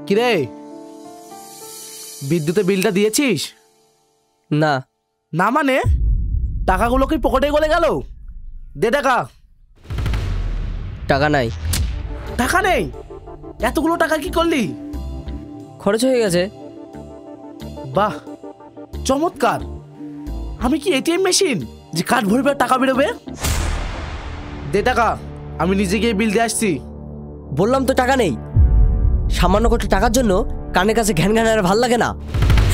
কিরে, বিদ্যুতের বিলটা দিয়েছিস? না। না মানে? টাকাগুলো কি পকেটে গলে গেল? দে টাকা। টাকা নাই। টাকা নেই? এতগুলো টাকা কি করলি? খরচ হয়ে গেছে। বাহ, চমৎকার। আমি কি এটিএম মেশিন যে কার্ড ভরবে টাকা বেরোবে? দে টাকা, আমি নিজে গিয়ে বিল দিয়ে আসছি। বললাম তো টাকা নেই। সামান্য কত টাকার জন্য কানের কাছে ঘ্যান ঘ্যান আর ভাল লাগে না।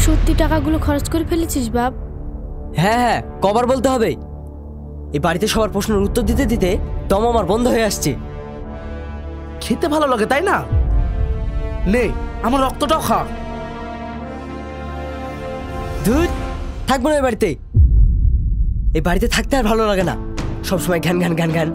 সত্যি টাকাগুলো খরচ করে ফেলেছিস বাপ? হ্যাঁ হ্যাঁ, কবার বলতে হবে? এই বাড়িতে সবার প্রশ্নের উত্তর দিতে দিতে দম আমার বন্ধ হয়ে আসছে। খেতে ভালো লাগে তাই না? নে, আমার রক্তটাও খা। ধুর, থাকবো না এই বাড়িতে। এই বাড়িতে থাকতে আর ভালো লাগে না, সবসময় ঘ্যান ঘ্যান ঘ্যান ঘ্যান।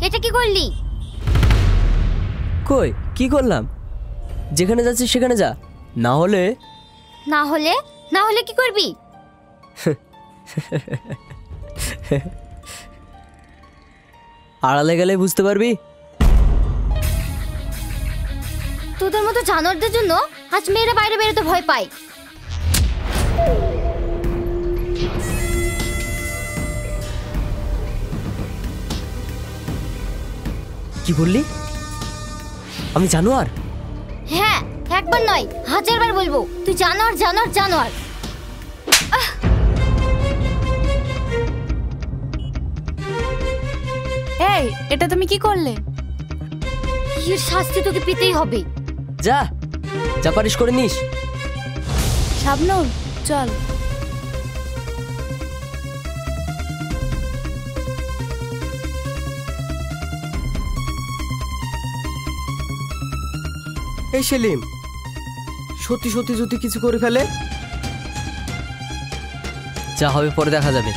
এটা কি করলি? কই কি করলাম? যেখানে যাচ্ছি সেখানে যা, না হলে না হলে না হলে কি করবি? আড়ালে গেলে বুঝতে পারবি। তোদের মতো জানোয়ারদের জন্য আজ মেয়েরা বাইরে বেরোতে ভয় পায়। কি বললি? আমি জানোয়ার? হ্যাঁ, একবার নয় 1000 বার বলবো, তুই জানোয়ার জানোয়ার জানোয়ার। এই, এটা তুমি কি করলে? এর শাস্তি তোকে পেতেই হবে। যা যা পারিস করে নিস। শাবনূর, চল। এই সেলিম, সত্যি সত্যি যদি কিছু করে ফেলে? যা হবে পরে দেখা যাবে।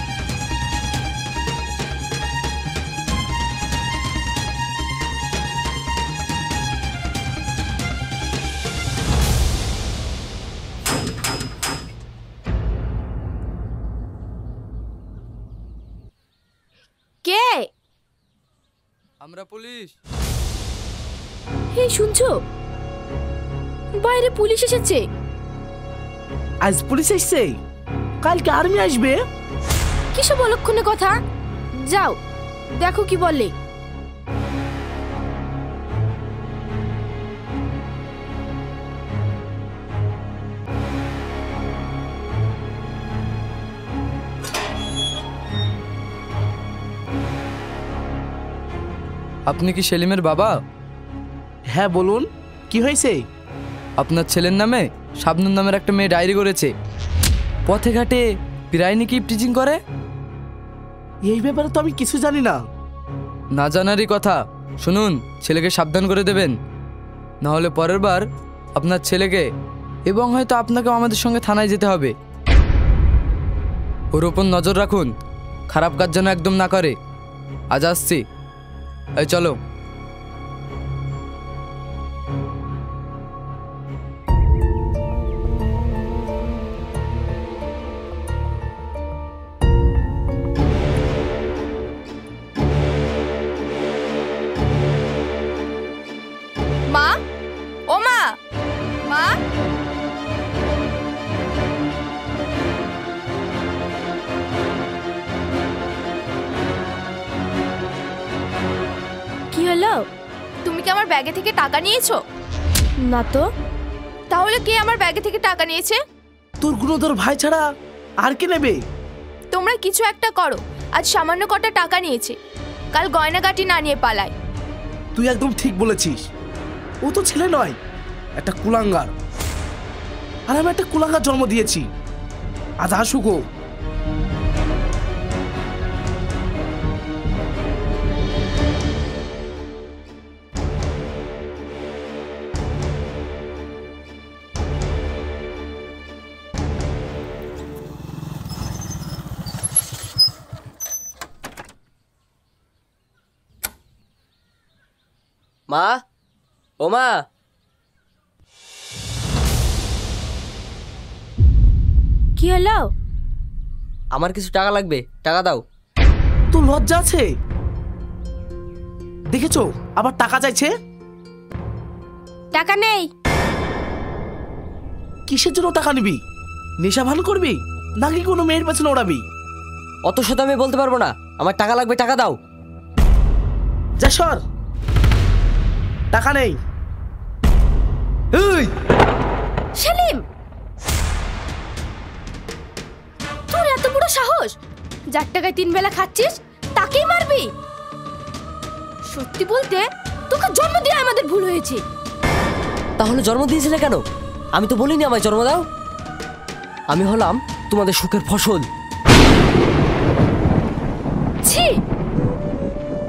কে? আমরা পুলিশ। এই শুনছো? বাইরে পুলিশ এসেছে। আজ পুলিশ এসছে, কালকে আর্মি আসবে। কিসব অলক্ষণে কথা? যাও দেখো কি বলে। আপনি কি সেলিমের বাবা? হ্যাঁ বলুন, কি হয়েছে? আপনার ছেলের নামে শাবনূর নামের একটা মেয়ে ডায়েরি করেছে। পথে ঘাটে প্রায় নাকি টিচিং করে। এই ব্যাপারে তো আমি কিছু জানি না। না জানারই কথা। শুনুন, ছেলেকে সাবধান করে দেবেন, না হলে পরের বার আপনার ছেলেকে এবং হয়তো আপনাকেও আমাদের সঙ্গে থানায় যেতে হবে। ওর ওপর নজর রাখুন, খারাপ কাজ যেন একদম না করে। আজ আসছি, এই চলো। মা, ও মা, মা। কি হলো? তুমি কি আমার ব্যাগে থেকে টাকা নিয়েছো? না তো। তাহলে কে আমার ব্যাগে থেকে টাকা নিয়েছে? তোর গুণধর ভাই ছাড়া আর কে নেবে? তোমরা কিছু একটা করো, আজ সামান্য কটা টাকা নিয়েছে, কাল গয়নাগাটি না নিয়ে পালায়। তুই একদম ঠিক বলেছিস। ও তো ছেলে নয়, একটা কুলাঙ্গার, আর আমি একটা কুলাঙ্গার জন্ম দিয়েছি। আজ আসুকো। মা, ও মা, কি হলো? আমার কিছু টাকা লাগবে, টাকা দাও। তোর লজ্জা আছে? দেখেছো আবার টাকা চাইছে। টাকা নেই। কিসের জন্য টাকা নিবি? নেশা ভান করবি নাকি কোনো মেয়ের পেছনে ওড়াবি? অত শত আমি বলতে পারবো না, আমার টাকা লাগবে, টাকা দাও। যা সর, টাকা নেই। এই সেলিম, তোর এত বড় সাহস, যার টাকায় 3 বেলা খাচ্ছিস তাকেই মারবি? সত্যি বলতে তোকে জন্ম দিয়ে আমাদের ভুল হয়েছে। তাহলে জন্ম দিয়েছিলে কেন? আমি তো বলিনি আমায় জন্ম দাও। আমি হলাম তোমাদের সুখের ফসল। ছি,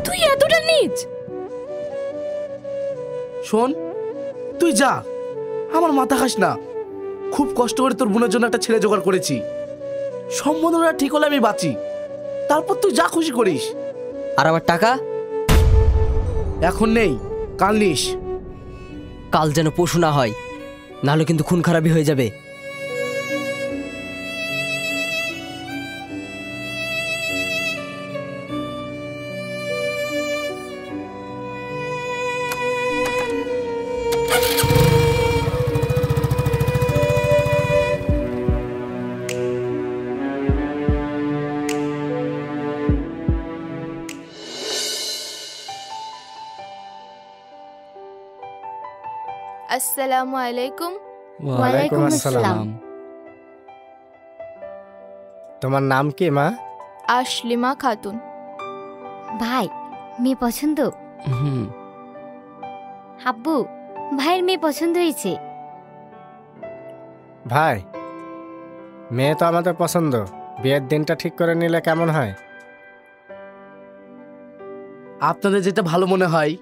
তুই এতটা নীচ। শোন, তুই যা, আমার মাথা খাস না। খুব কষ্ট করে তোর বোনের জন্য একটা ছেলে জোগাড় করেছি। সম্বন্ধটা ঠিক হলে আমি বাঁচি, তারপর তুই যা খুশি করিস। আর আমার টাকা? এখন নেই, কাল নিস। কাল যেন পশু না হয়, নাহলে কিন্তু খুন খারাপই হয়ে যাবে। আসসালামু আলাইকুম। ওয়ালাইকুম আসসালাম। তোমার নাম কি মা? আশলিমা খাতুন। ভাই, মেয়ে পছন্দ? আব্বু, ভাইয়ের মেয়ে পছন্দ হয়েছে। ভাই, মেয়ে তো আমাদের পছন্দ, বিয়ের দিনটা ঠিক করে নিলে কেমন হয়? আপনাদের যেটা ভালো মনে হয়।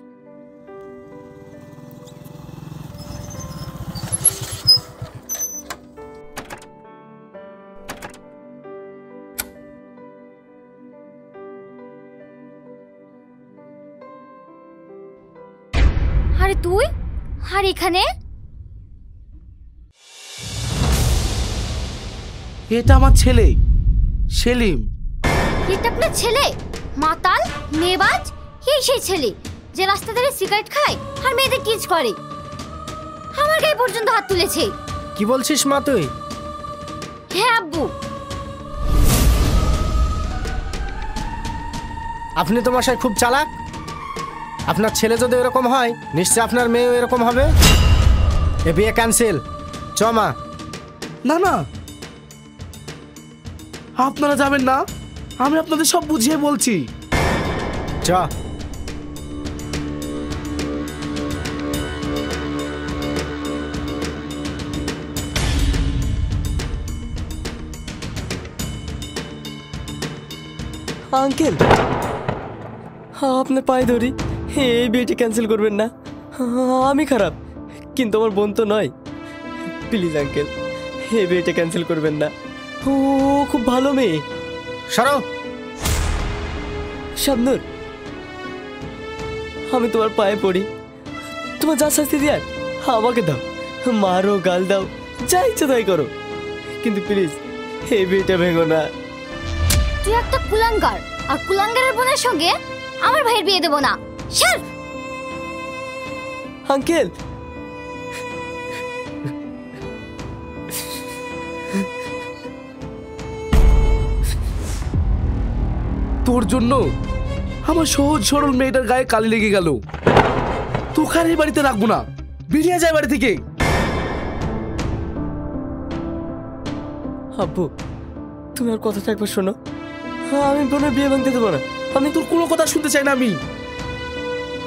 আরে তুই, আর এখানে? এটা আমার ছেলে সেলিম। এটা আপনার ছেলে? মাতাল, মেয়েবাজ, এই সেই ছেলে যে রাস্তা ধারে সিগারেট খায় আর মেয়েদের কিস করে। আমার গায়ে পর্যন্ত হাত তুলেছে। কি বলছিস মা তুই? হ্যাঁ আব্বু। আপনি তো মশাই খুব চালাক। আপনার ছেলে যদি এরকম হয়, নিশ্চয় আপনার মেয়েও এরকম হবে। এ বিয়ে ক্যান্সেল। চ মা। না না, আপনারা যাবেন না, আমি আপনাদের সব বুঝিয়ে বলছি। চ। আঙ্কেল, আপনার পায়ে ধরি, এই বিয়েটি ক্যান্সেল করবেন না। আমি খারাপ, কিন্তু আমার বোন তো নয়। প্লিজ আঙ্কেল, এই বিয়েটা ক্যান্সেল করবেন না। ও খুব ভালো মেয়ে। সরো। শাবনূর, আমি তোমার পায়ে পড়ি, তোমার যা শাস্তি দেওয়ার আমাকে দাও, মারো, গাল দাও, যা ইচ্ছা তাই করো, কিন্তু প্লিজ এই বিয়েটা ভেঙো না। তুই একটা কুলাঙ্গার, আর কুলাঙ্গারের বোনের সঙ্গে আমার ভাইয়ের বিয়ে দেব না। সর। আঙ্কেল, তোর জন্য আমার সহজ সরল মেয়েটার গায়ে কালি লেগে গেল। তোকে আর এই বাড়িতে রাখবো না, বেরিয়ে যায় বাড়ি থেকে। আব্বু, তুমি আর কথাটা একবার শোনো। আমি বোনের বিয়ে ভাঙতে দেবো না। আমি তোর কোনো কথা শুনতে চাই না। আমি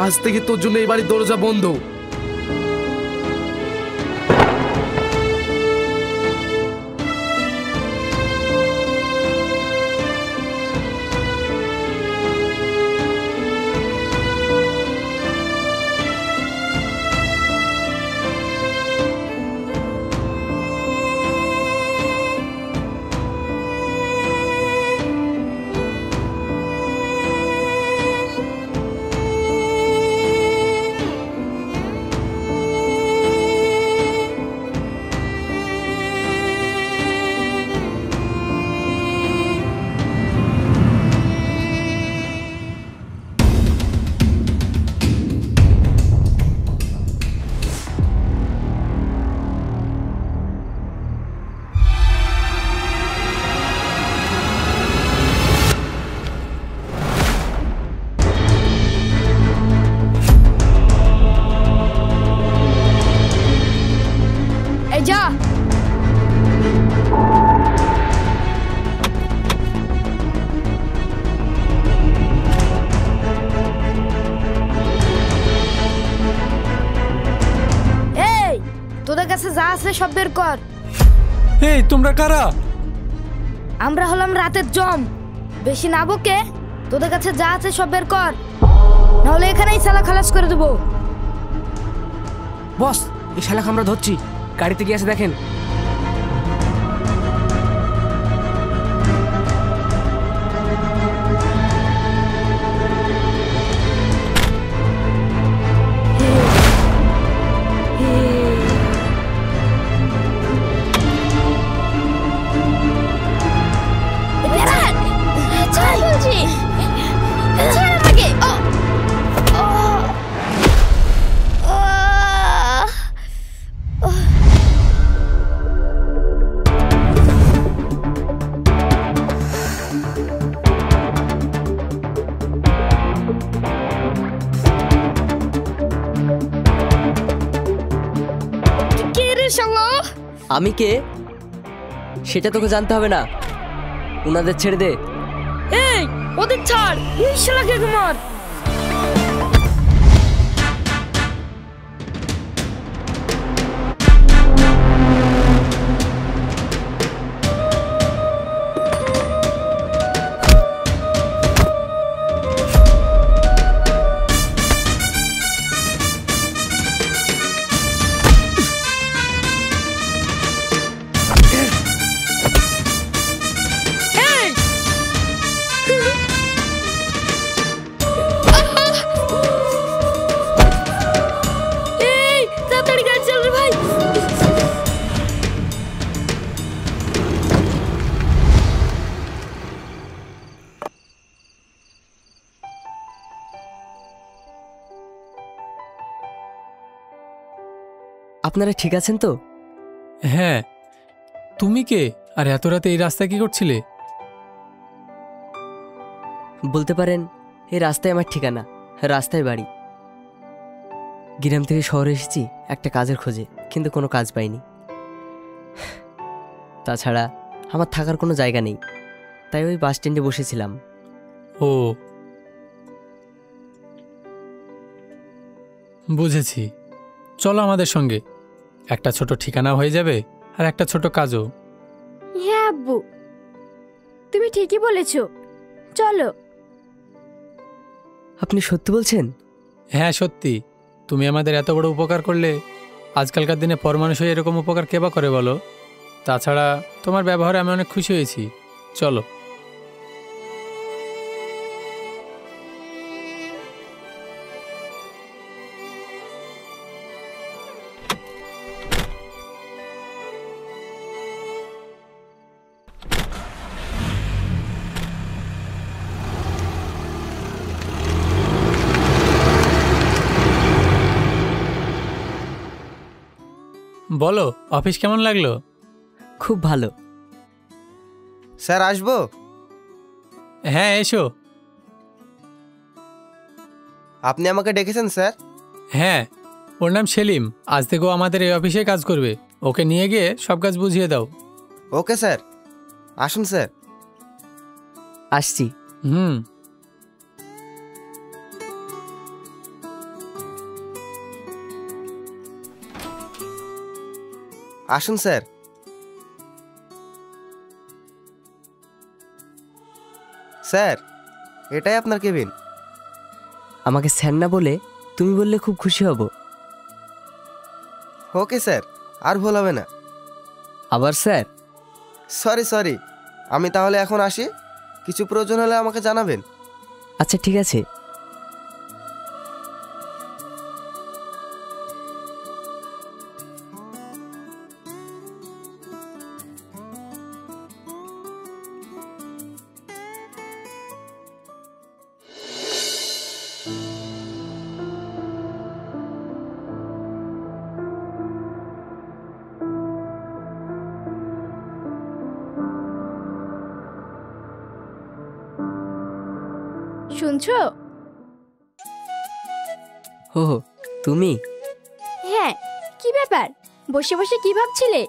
আজ থেকে তোর জন্য এই বাড়ির দরজা বন্ধ। আছে সব বের কর। এই তোমরা কারা? আমরা হলাম রাতের জম। বেশি না বকে তোদের কাছে যা আছে সব বের কর, নাহলে এখানেই সালা খালাস করে দেবো। বস, এই শালাকে আমরা ধরছি। গাড়িতে গিয়ে আছে দেখেন। আমি কে সেটা তোকে জানতে হবে না, উনাদের ছেড়ে দে। এই ওদের ছাড়, এই শালাকে মার। আপনারা ঠিক আছেন তো? হ্যাঁ, তুমি কে আর এত রাতে এই রাস্তায় কি করছিলে? বলতে পারেন এই রাস্তায় আমার ঠিকানা, রাস্তায় বাড়ি। গ্রাম থেকে শহরে এসেছি একটা কাজের খোঁজে, কিন্তু কোনো কাজ পাইনি। তাছাড়া আমার থাকার কোনো জায়গা নেই, তাই ওই বাস স্ট্যান্ডে বসেছিলাম। ও বুঝেছি, চলো আমাদের সঙ্গে। একটা ছোট ঠিকানা হয়ে যাবে আর একটা ছোট কাজও। হ্যাঁ আব্বু, তুমি ঠিকই বলেছো, চলো। আপনি সত্যি বলছেন? হ্যাঁ সত্যি, তুমি আমাদের এত বড় উপকার করলে। আজকালকার দিনে পর মানুষ হয়ে এরকম উপকার কে বা করে বলো? তাছাড়া তোমার ব্যবহারে আমি অনেক খুশি হয়েছি। চলো। বলো, অফিস কেমন লাগলো? খুব ভালো। স্যার আসবো? হ্যাঁ এসো। আপনি আমাকে ডেকেছেন স্যার? হ্যাঁ, ওর নাম সেলিম। আজ থেকে ও আমাদের এই অফিসে কাজ করবে। ওকে নিয়ে গিয়ে সব কাজ বুঝিয়ে দাও। ওকে স্যার, আসুন স্যার। আসছি। আসুন স্যার। স্যার, এটাই আপনার কেবিন। আমাকে স্যার না বলে তুমি বললে খুব খুশি হব। ওকে স্যার, আর ভুল হবে না। আবার স্যার? সরি সরি, আমি তাহলে এখন আসি। কিছু প্রয়োজন হলে আমাকে জানাবেন। আচ্ছা ঠিক আছে। শুনছো? হো তুমি? হ্যাঁ, কি ব্যাপার, বসে বসে কি ভাবছিলে?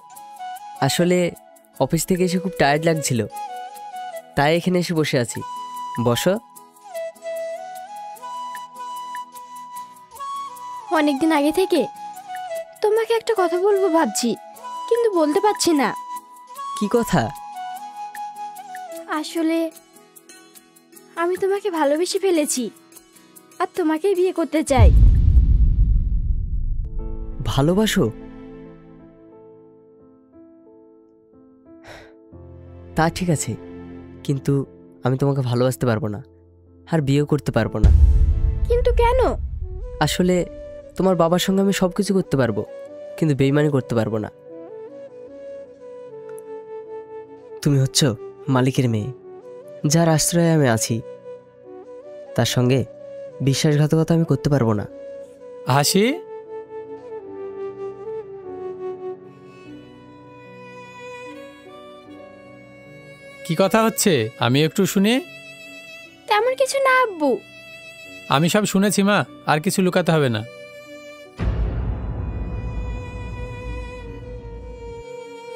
আসলে অফিস থেকে এসে খুব টায়ার্ড লাগছিল, তাই এখানে এসে বসে আছি। বসো। অনেকদিন আগে থেকে তোমাকে একটা কথা বলবো ভাবছি। কিন্তু বলতে পারছি না। কি কথা? আসলে আমি তোমাকে ভালোবেসে ফেলেছি আর তোমাকেই বিয়ে করতে চাই। ভালোবাসো? তা ঠিক আছে, কিন্তু আমি তোমাকে ভালোবাসতে পারবো না আর বিয়েও করতে পারবো না। কিন্তু কেন? আসলে তোমার বাবার সঙ্গে আমি সব কিছু করতে পারবো, কিন্তু বেইমানি করতে পারবো না। তুমি হচ্ছ মালিকের মেয়ে, যার আশ্রয়ে আমি আছি, তার সঙ্গে বিশ্বাসঘাতকতা আমি করতে পারবো না। হাসি, কি কথা হচ্ছে আমি একটু শুনি। তেমন কিছু না আব্বু। আমি সব শুনেছি মা, আর কিছু লুকাতে হবে না।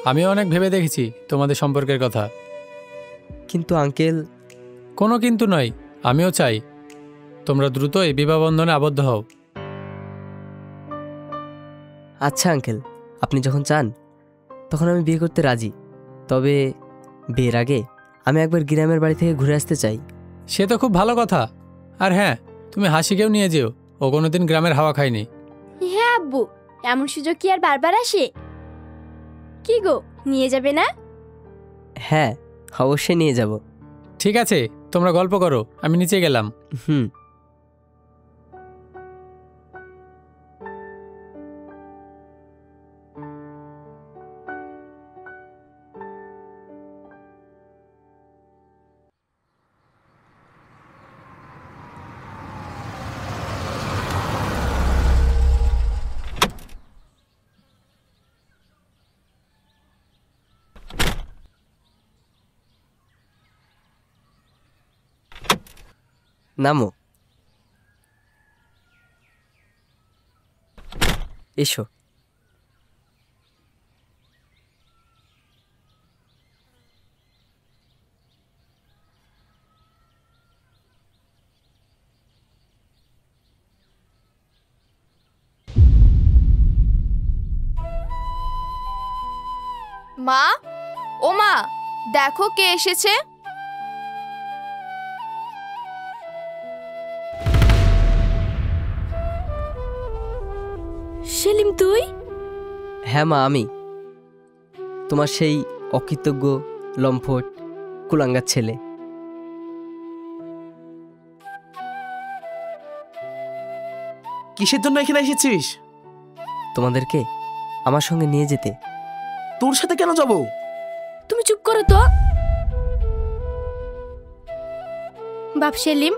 আমিও অনেক ভেবে দেখেছি তোমাদের সম্পর্কের কথা। কিন্তু আঙ্কেল। কোনো কিন্তু নয়, আমিও চাই তোমরা দ্রুতই বিবাহ বন্ধনে আবদ্ধ হও। আচ্ছা আঙ্কেল, আপনি যখন চান তখন আমি বিয়ে করতে রাজি, তবে বিয়ের আগে আমি একবার গ্রামের বাড়ি থেকে ঘুরে আসতে চাই। সে তো খুব ভালো কথা। আর হ্যাঁ, তুমি হাসিকেও নিয়ে যেও, ও কোনোদিন গ্রামের হাওয়া খায়নি। হ্যাঁ আব্বু, এমন সুযোগ কি আর বারবার আসে? কি গো, নিয়ে যাবে না? হ্যাঁ, অবশ্যই নিয়ে যাব। ঠিক আছে, তোমরা গল্প করো, আমি নিচে গেলাম। হুম। নামো, এসো। মা, ও মা, দেখো কে এসেছে। সেলিম, তুই? হ্যাঁ মা, আমি তোমার সেই অকৃতজ্ঞ, লম্পট, কুলাঙ্গার ছেলে। কিসের জন্য এখানে এসেছিস? তোমাদেরকে আমার সঙ্গে নিয়ে যেতে। তোর সাথে কেন যাব? তুমি চুপ করো তো। বাপ সেলিম,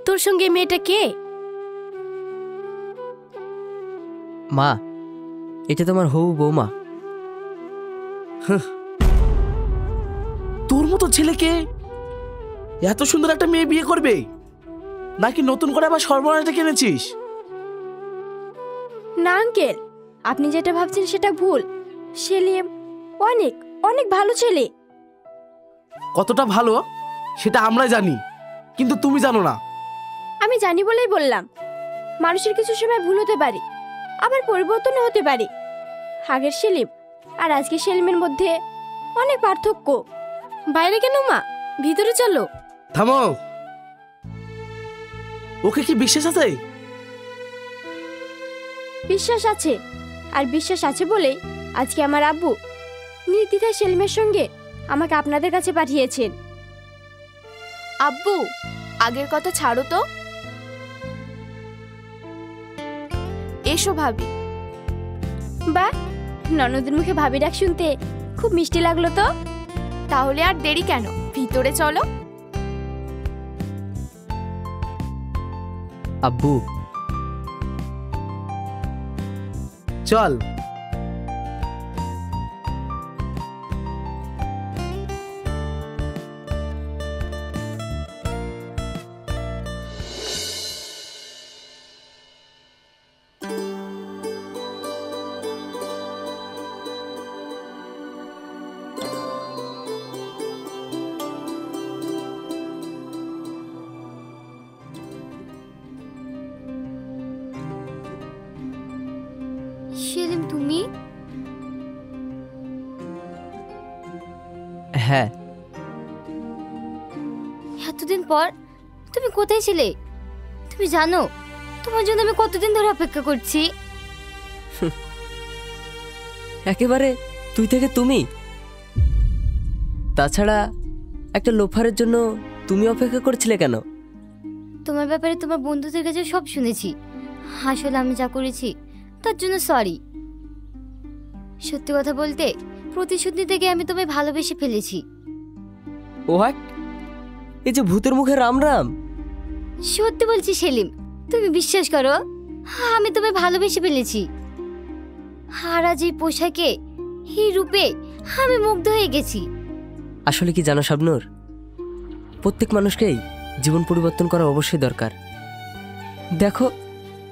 তোর সঙ্গে মেয়েটা কে? মা, এটা তোমার হবু বৌমা। তোর মতো ছেলেকে এত সুন্দর একটা মেয়ে বিয়ে করবে, নাকি নতুন করে আবার সর্বনাশটা কিনেছিস? না আঙ্কেল, আপনি যেটা ভাবছেন সেটা ভুল। সেলিম অনেক অনেক ভালো ছেলে। কতটা ভালো সেটা আমরাই জানি, কিন্তু তুমি জানো না। আমি জানি বলেই বললাম, মানুষের কিছু সময় ভুল হতে পারে, আবার পরিবর্তনও হতে পারে। আগের সেলিম আর আজকের সেলিমের মধ্যে অনেক পার্থক্য। বাইরে কেন মা, ভিতরে চলো। থামো, ওকে কি বিশ্বাস আছে? বিশ্বাস আছে, আর বিশ্বাস আছে বলেই আজকে আমার আব্বু নির্দ্বিধায় সেলিমের সঙ্গে আমাকে আপনাদের কাছে পাঠিয়েছেন। আব্বু, আগের কথা ছাড়ো তো, এসো ভাবি। বাহ, ননদের মুখে ভাবি ডাক শুনতে খুব মিষ্টি লাগলো তো। তাহলে আর দেরি কেন, ভিতরে চলো। আব্বু, চল। সেলিম, হ্যাঁ। এতদিন পর তুমি কোথায় ছিলে? তুমি জানো তোমার জন্য আমি কতদিন ধরে অপেক্ষা করছি? একেবারে তুই থেকে তুমি। তাছাড়া একটা লোফারের জন্য তুমি অপেক্ষা করছিলে কেন? তোমার ব্যাপারে তোমার বন্ধুদের কাছে সব শুনেছি। আসলে আমি যা করেছি তার জন্য সরি। সত্যি কথা বলতে প্রতিশোধ নিতে গিয়ে আমি তোমায় ভালোবেসে ফেলেছি। হোয়াট? এই যে ভূতের মুখে রাম রাম। সত্যি বলছি সেলিম, তুমি বিশ্বাস করো, আমি তোমায় ভালোবেসে ফেলেছি। আর আজ এই পোশাকে, এই রূপে আমি মুগ্ধ হয়ে গেছি। আসলে কি জানো শাবনূর, প্রত্যেক মানুষকেই জীবন পরিবর্তন করা অবশ্যই দরকার। দেখো,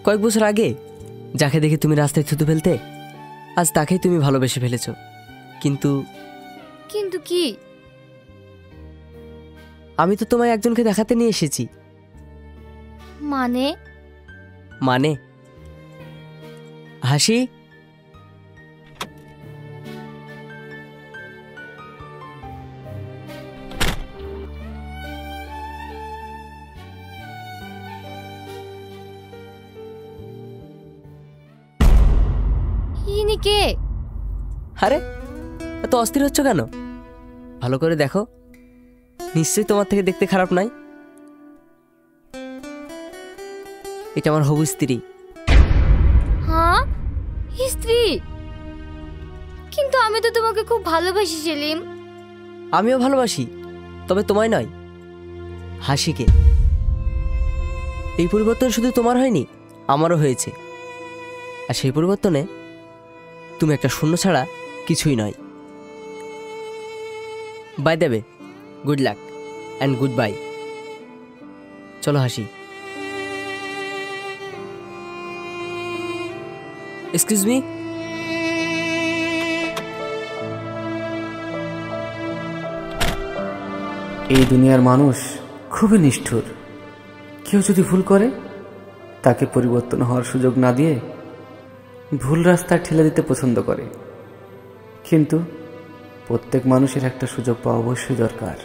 কয়েক বছর আগে যাকে দেখে তুমি রাস্তায় থুতু ফেলতে, আজ তাকেই তুমি ভালোবেসে ফেলেছো। কিন্তু কিন্তু কি? আমি তো তোমায় একজনকে দেখাতে নিয়ে এসেছি। মানে? মানে হাসি, ইনি কে? আরে এত অস্থির হচ্ছ কেন? ভালো করে দেখো, নিশ্চয়ই তোমার থেকে দেখতে খারাপ নয়। এটা আমার হবু স্ত্রী। হ্যাঁ, স্ত্রী? কিন্তু আমি তো তোমাকে খুব ভালোবাসি সেলিম। আমিও ভালোবাসি, তবে তোমায় নয়, হাসিকে। এই পরিবর্তন শুধু তোমার হয়নি, আমারও হয়েছে। আর সেই পরিবর্তনে তুমি একটা শূন্য ছাড়া কিছুই নয়। বাই দেবে, good luck and good bye. চলো হাসি। Excuse me. এই দুনিয়ার মানুষ খুবই নিষ্ঠুর। কেউ যদি ভুল করে, তাকে পরিবর্তন হওয়ার সুযোগ না দিয়ে ভুল রাস্তায় ঠেলে দিতে পছন্দ করে। কিন্তু প্রত্যেক মানুষের একটা সুযোগ পাওয়া অবশ্যই দরকার।